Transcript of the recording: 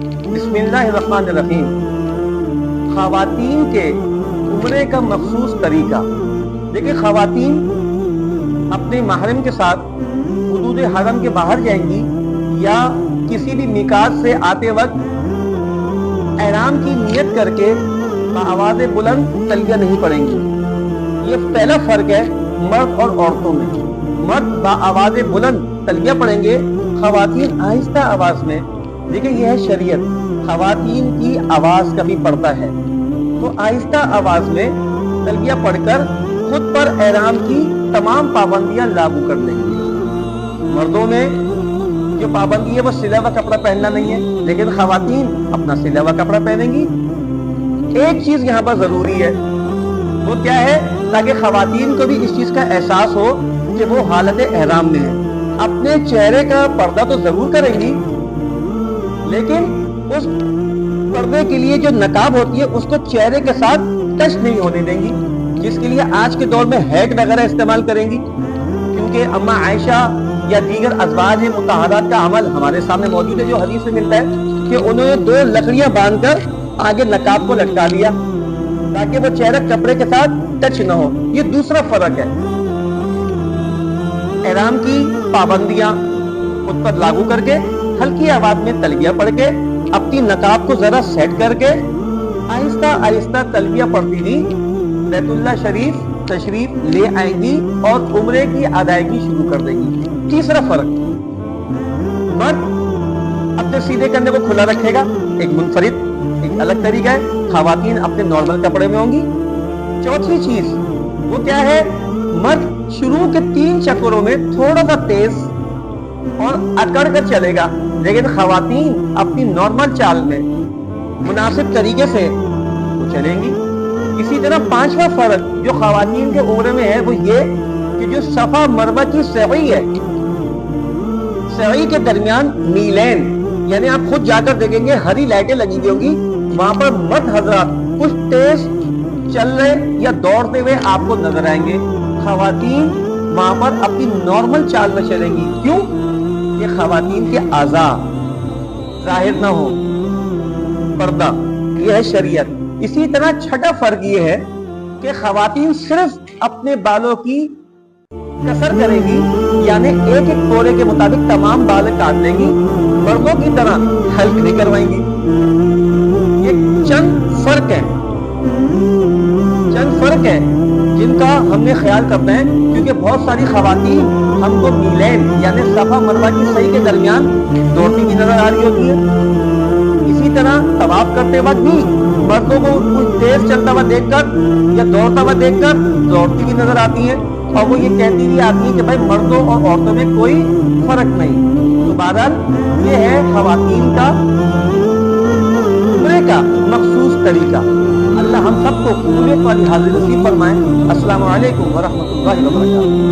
بسم اللہ الرحمن الرحیم۔ خواتین کے عمرے کا مخصوص طریقہ دیکھیں، خواتین اپنے محرم کے ساتھ حدود حرم کے باہر جائیں گی یا کسی بھی میقات سے آتے وقت احرام کی نیت کر کے بآواز بلند تلبیہ نہیں پڑھیں گی۔ یہ پہلا فرق ہے مرد اور عورتوں میں۔ مرد بآواز بلند تلبیہ پڑھیں گے، خواتین آہستہ آواز میں۔ دیکھیں، یہ ہے شریعت، خواتین کی آواز کبھی پڑتا ہے تو آہستہ آواز میں تلبیہ پڑھ کر خود پر احرام کی تمام پابندیاں لاگو کر دیں گے۔ مردوں میں جو پابندی ہے وہ سلا ہوا کپڑا پہننا نہیں ہے، لیکن خواتین اپنا سلا ہوا کپڑا پہنیں گی۔ ایک چیز یہاں پر ضروری ہے، وہ کیا ہے؟ تاکہ خواتین کو بھی اس چیز کا احساس ہو کہ وہ حالت احرام میں ہے۔ اپنے چہرے کا پردہ تو ضرور کریں گی، لیکن اس پردے کے لیے جو نقاب ہوتی ہے اس کو چہرے کے ساتھ ٹچ نہیں ہونے دیں گی، جس کے لیے آج کے دور میں ہیک وغیرہ استعمال کریں گی، کیونکہ اما عائشہ یا دیگر ازواج مطہرات کا عمل ہمارے سامنے موجود ہے، جو حدیث میں ملتا ہے کہ انہوں نے 2 لکڑیاں باندھ کر آگے نقاب کو لٹکا دیا تاکہ وہ چہرہ کپڑے کے ساتھ ٹچ نہ ہو۔ یہ دوسرا فرق ہے۔ احرام کی پابندیاں خود پر لاگو کر کے ہلکی آواز میں تلبیہ پڑھ کے اپنی نقاب کو ذرا سیٹ کر کے آہستہ آہستہ تلبیہ پڑھتی ہوئی بیت اللہ شریف تشریف لے آئیں گی اور عمرے کی ادائیگی شروع کر دیں گی۔ تیسرا فرق، مرد اپنے سیدھے کندھے کو کھلا رکھے گا، ایک منفرد ایک الگ طریقہ ہے، خواتین اپنے نارمل کپڑے میں ہوں گی۔ چوتھی چیز وہ کیا ہے؟ مرد شروع کے 3 چکروں میں تھوڑا سا تیز اور اکڑ کر چلے گا، لیکن خواتین اپنی نارمل چال میں مناسب طریقے سے وہ چلیں گی۔ اسی طرح 5واں فرق جو خواتین کے عمرے میں ہے وہ یہ کہ جو صفا مروہ کی سعی ہے، سعی کے درمیان میلین، یعنی آپ خود جا کر دیکھیں گے ہری لائٹیں لگی ہوئی ہوں گی، وہاں پر مرد حضرات کچھ تیز چل رہے یا دوڑتے ہوئے آپ کو نظر آئیں گے۔ خواتین وہاں پر اپنی نارمل چال میں چلیں گی۔ کیوں؟ کہ خواتین کے اعضاء ظاہر نہ ہو، پردہ، یہ ہے شریعت۔ اسی طرح چھٹا فرق یہ ہے کہ خواتین صرف اپنے بالوں کی کسر کریں گی، یعنی ایک ایک پورے کے مطابق تمام بال کاٹ لیں گی، مردوں کی طرح حلق نہیں کروائیں گی۔ یہ چند فرق ہیں جن کا ہم نے خیال کرنا ہے، کیونکہ بہت ساری خواتین ہم کو میلین یعنی صفا مروہ کی صحیح کے درمیان دوڑتی کی نظر آ رہی ہوتی ہے۔ اسی طرح طواف کرتے وقت بھی مردوں کو کچھ تیز چلتا ہوا دیکھ کر یا دوڑتا ہوا دیکھ کر دوڑتی کی نظر آتی ہیں، اور وہ یہ کہتی بھی آتی ہے کہ بھائی مردوں اور عورتوں میں کوئی فرق نہیں۔ تو بہرحال یہ ہے خواتین کا عمرے کا مخصوص طریقہ۔ اللہ ہم سب کو قبولیت والی حاضر نصیب فرمائے۔ السلام علیکم ورحمۃ اللہ وبرکاتہ۔